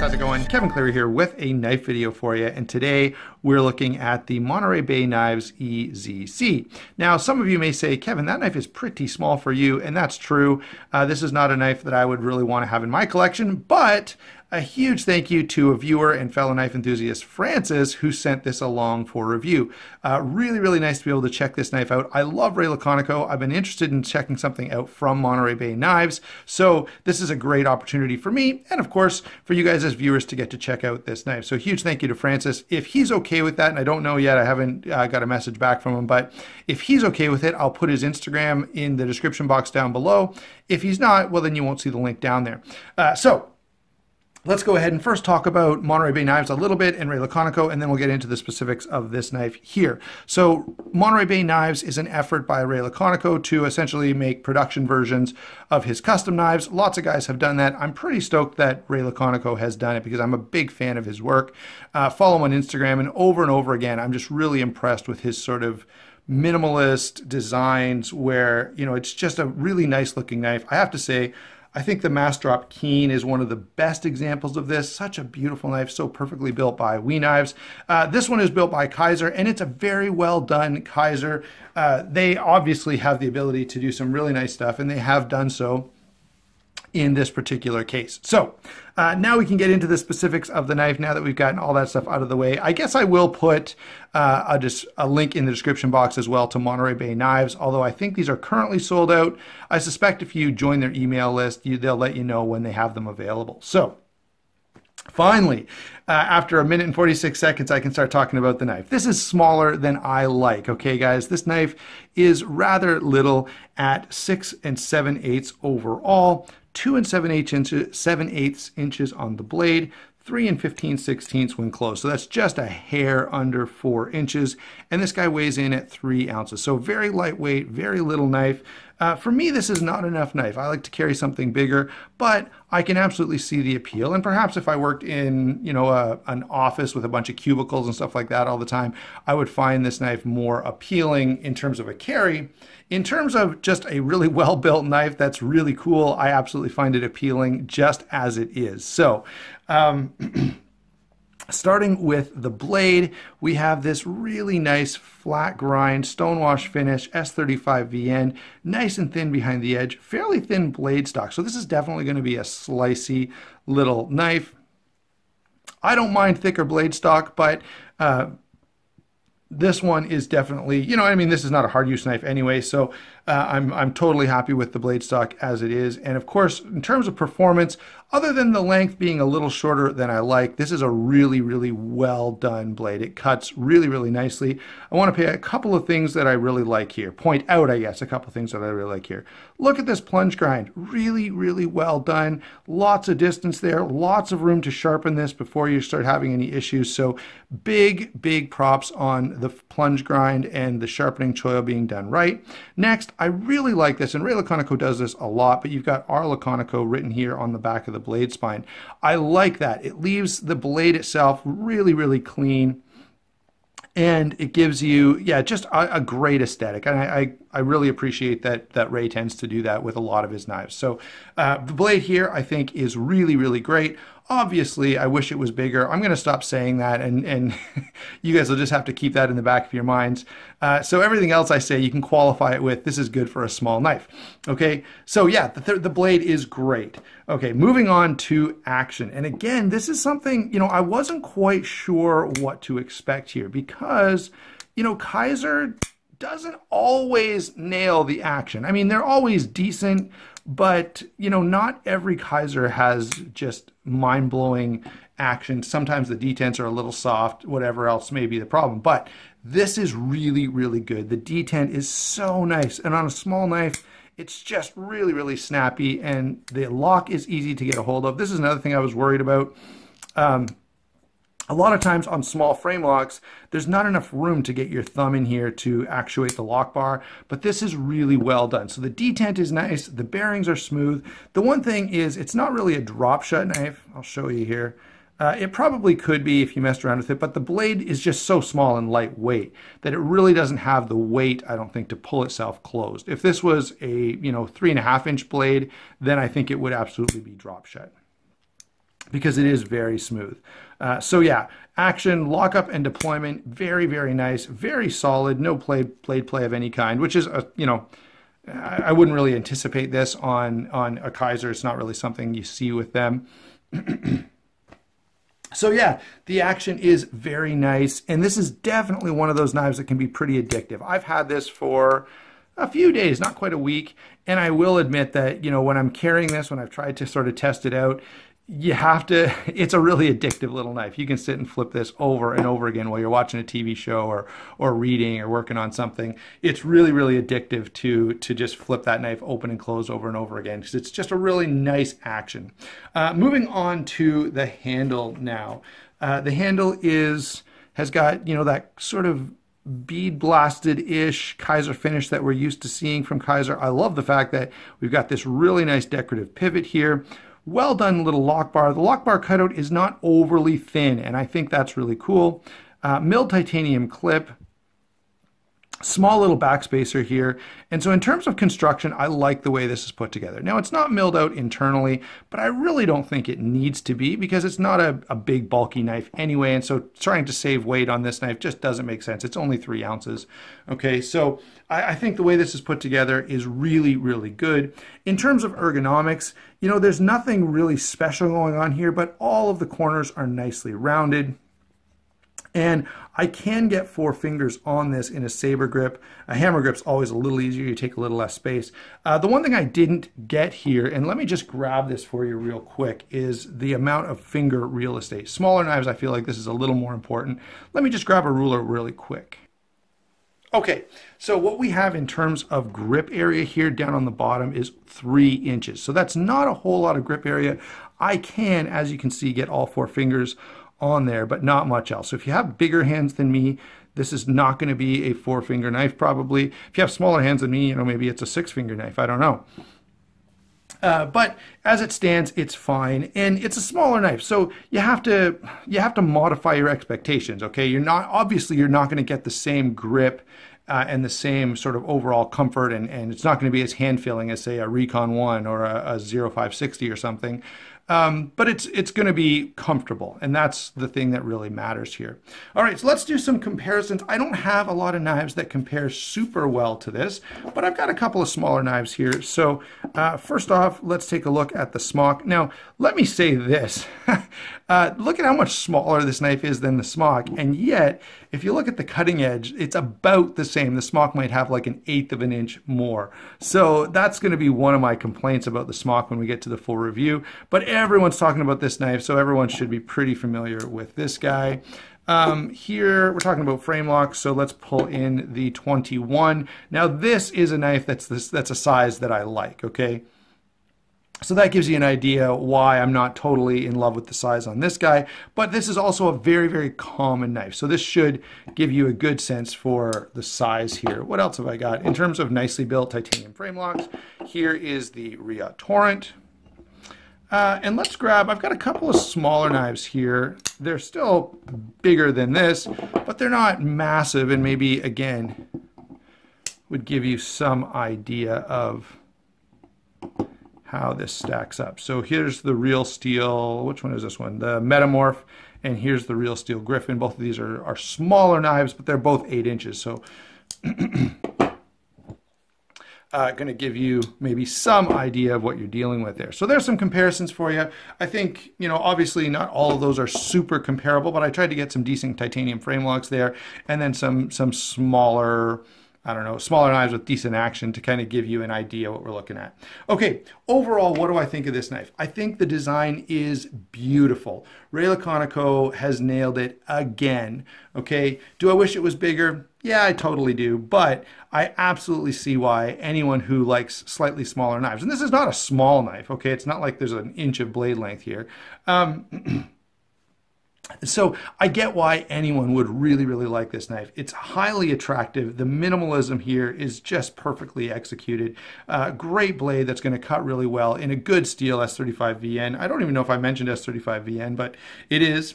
how's it going? Kevin Cleary here with a knife video for you, and today we're looking at the Monterey Bay Knives EZC. Now, some of you may say, Kevin, that knife is pretty small for you, and that's true. This is not a knife that I would really want to have in my collection, but a huge thank you to a viewer and fellow knife enthusiast, Francis, who sent this along for review. Really nice to be able to check this knife out. I love Ray Laconico. I've been interested in checking something out from Monterey Bay Knives, so this is a great opportunity for me, and of course, for you guys as viewers to get to check out this knife. So huge thank you to Francis. If he's okay with that, and I don't know yet, I haven't got a message back from him, but if he's okay with it, I'll put his Instagram in the description box down below. If he's not, well, then you won't see the link down there. Let's go ahead and first talk about Monterey Bay Knives a little bit and Ray Laconico, and then we'll get into the specifics of this knife here. So Monterey Bay Knives is an effort by Ray Laconico to essentially make production versions of his custom knives. Lots of guys have done that. I'm pretty stoked that Ray Laconico has done it because I'm a big fan of his work. Follow him on Instagram, and over again, I'm just really impressed with his sort of minimalist designs where, you know, it's just a really nice looking knife. I have to say, I think the Mass Drop Keen is one of the best examples of this. Such a beautiful knife, so perfectly built by We Knives. This one is built by Kaiser, and it's a very well done Kaiser. They obviously have the ability to do some really nice stuff, and they have done so in this particular case. So now we can get into the specifics of the knife now that we've gotten all that stuff out of the way. I guess I will put just a link in the description box as well to Monterey Bay Knives, although I think these are currently sold out. I suspect if you join their email list, they'll let you know when they have them available. So finally, after 1 minute and 46 seconds, I can start talking about the knife. This is smaller than I like, okay, guys? This knife is rather little at 6 7/8 overall, 2 7/8 inches on the blade, 3 15/16 when closed. So that's just a hair under 4 inches. And this guy weighs in at 3 ounces. So very lightweight, very little knife. For me, this is not enough knife. I like to carry something bigger, but I can absolutely see the appeal. And perhaps if I worked in, you know, an office with a bunch of cubicles and stuff like that all the time, I would find this knife more appealing in terms of a carry. In terms of just a really well-built knife that's really cool, I absolutely find it appealing just as it is. So, starting with the blade, we have this really nice flat grind, stonewash finish, S35 VN, nice and thin behind the edge, fairly thin blade stock. So this is definitely going to be a slicey little knife. I don't mind thicker blade stock, but this one is definitely, you know, I mean, this is not a hard use knife anyway, so I'm totally happy with the blade stock as it is. And of course, in terms of performance, other than the length being a little shorter than I like, this is a really well done blade. It cuts really nicely. I want to pay a couple of things that I really like here. Point out, I guess, a couple of things that I really like here. Look at this plunge grind. Really well done. Lots of distance there. Lots of room to sharpen this before you start having any issues. So big props on the plunge grind and the sharpening choil being done right. Next, I really like this, and Ray Laconico does this a lot, but you've got R Laconico written here on the back of the blade spine. I like that. It leaves the blade itself really clean, and it gives you, yeah, just a great aesthetic. And I really appreciate that Ray tends to do that with a lot of his knives. So the blade here, I think, is really great. Obviously, I wish it was bigger. I'm going to stop saying that, and you guys will just have to keep that in the back of your minds. So everything else I say, you can qualify it with, this is good for a small knife. Okay, so yeah, the blade is great. Okay, moving on to action. And again, this is something, you know, I wasn't quite sure what to expect here because, you know, Kaiser doesn't always nail the action. I mean, they're always decent, but, you know, not every Kaiser has just mind-blowing action. Sometimes the detents are a little soft, whatever else may be the problem. But this is really good. The detent is so nice. And on a small knife, it's just really snappy. And the lock is easy to get a hold of. This is another thing I was worried about. A lot of times on small frame locks, there's not enough room to get your thumb in here to actuate the lock bar, but this is really well done. So the detent is nice, the bearings are smooth. The one thing is it's not really a drop shut knife. I'll show you here. It probably could be if you messed around with it, but the blade is just so small and lightweight that it really doesn't have the weight, I don't think, to pull itself closed. If this was a, you know, 3.5-inch blade, then I think it would absolutely be drop shut. because it is very smooth. So yeah, action, lockup, and deployment, very, very nice, very solid, no blade play of any kind, which is, you know, I wouldn't really anticipate this on a Kaiser. It's not really something you see with them. So yeah, the action is very nice, and this is definitely one of those knives that can be pretty addictive. I've had this for a few days, not quite a week, and I will admit that, you know, when I'm carrying this, when I've tried to sort of test it out, you have to, it's a really addictive little knife. You can sit and flip this over and over again while you're watching a TV show or reading or working on something. It's really, really addictive to just flip that knife open and close over and over again, because it's just a really nice action. Moving on to the handle now. The handle has got, you know, that sort of bead blasted-ish Kaiser finish that we're used to seeing from Kaiser. I love the fact that we've got this really nice decorative pivot here. Well done little lock bar. The lock bar cutout is not overly thin, and I think that's really cool. Milled titanium clip, small little backspacer here. And so in terms of construction, I like the way this is put together. Now, it's not milled out internally, but I really don't think it needs to be, because it's not a big bulky knife anyway. And so trying to save weight on this knife just doesn't make sense. It's only 3 ounces. Okay, so I think the way this is put together is really, really good. In terms of ergonomics, you know, there's nothing really special going on here, but all of the corners are nicely rounded. And I can get 4 fingers on this in a saber grip. A hammer grip's always a little easier. You take a little less space. The one thing I didn't get here, and let me just grab this for you real quick, is the amount of finger real estate. Smaller knives, I feel like this is a little more important. Let me just grab a ruler really quick. Okay, so what we have in terms of grip area here down on the bottom is 3 inches. So that's not a whole lot of grip area. I can, as you can see, get all 4 fingers on there, but not much else. So if you have bigger hands than me, this is not going to be a 4-finger knife probably. If you have smaller hands than me, you know, maybe it's a 6-finger knife. I don't know. But as it stands, it's fine, and it's a smaller knife, so you have to modify your expectations. Okay, you're not going to get the same grip and the same sort of overall comfort, and it's not going to be as hand-feeling as, say, a Recon 1 or a 0560 or something. But it's going to be comfortable, and that's the thing that really matters here. All right, so let's do some comparisons. I don't have a lot of knives that compare super well to this, but I've got a couple of smaller knives here. So first off, let's take a look at the smock. Now, let me say this. Look at how much smaller this knife is than the smock, and yet, if you look at the cutting edge, it's about the same. The smock might have like 1/8 of an inch more. So that's going to be one of my complaints about the smock when we get to the full review. But everyone's talking about this knife, so everyone should be pretty familiar with this guy. Here we're talking about frame lock, so let's pull in the 21. Now this is a knife that's a size that I like, okay? So that gives you an idea why I'm not totally in love with the size on this guy, but this is also a very, very common knife. So this should give you a good sense for the size here. What else have I got? In terms of nicely built titanium frame locks, here is the Ria Torrent. And let's grab, I've got a couple of smaller knives here. They're still bigger than this, but they're not massive, and maybe, again, would give you some idea of how this stacks up. So here's the Real Steel, which one is this one? The Metamorph, and here's the Real Steel Griffin. Both of these are smaller knives, but they're both 8 inches. So going to give you maybe some idea of what you're dealing with there. So there's some comparisons for you. I think, you know, obviously not all of those are super comparable, but I tried to get some decent titanium frame locks there, and then some smaller, I don't know, smaller knives with decent action to kind of give you an idea what we're looking at. Okay, overall, what do I think of this knife? I think the design is beautiful. Ray Laconico has nailed it again, okay? Do I wish it was bigger? Yeah, I totally do, but I absolutely see why anyone who likes slightly smaller knives, and this is not a small knife, okay? It's not like there's an inch of blade length here. So I get why anyone would really, really like this knife. It's highly attractive. The minimalism here is just perfectly executed. Great blade that's going to cut really well in a good steel S35VN. I don't even know if I mentioned S35VN, but it is.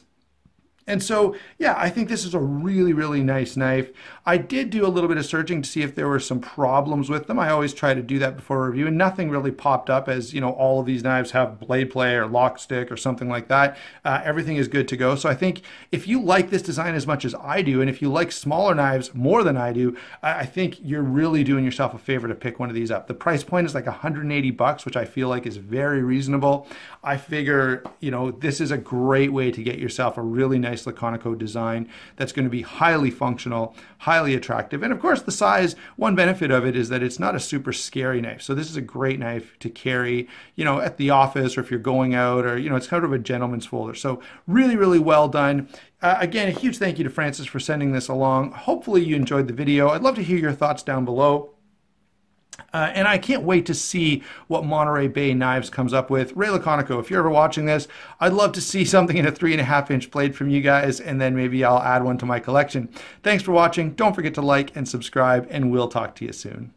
And so, yeah, I think this is a really, really nice knife. I did do a little bit of searching to see if there were some problems with them. I always try to do that before a review, and nothing really popped up as, you know, all of these knives have blade play or lock stick or something like that. Everything is good to go. So I think if you like this design as much as I do, and if you like smaller knives more than I do, I think you're really doing yourself a favor to pick one of these up. The price point is like 180 bucks, which I feel like is very reasonable. I figure, you know, this is a great way to get yourself a really nice Laconico design that's going to be highly functional, highly attractive. And of course, the size, one benefit of it is that it's not a super scary knife. So this is a great knife to carry, you know, at the office, or if you're going out, or, you know, it's kind of a gentleman's folder. So really, really well done. Again, a huge thank you to Francis for sending this along. Hopefully you enjoyed the video. I'd love to hear your thoughts down below. And I can't wait to see what Monterey Bay Knives comes up with. Ray Laconico, if you're ever watching this, I'd love to see something in a 3.5-inch blade from you guys, and then maybe I'll add one to my collection. Thanks for watching. Don't forget to like and subscribe, and we'll talk to you soon.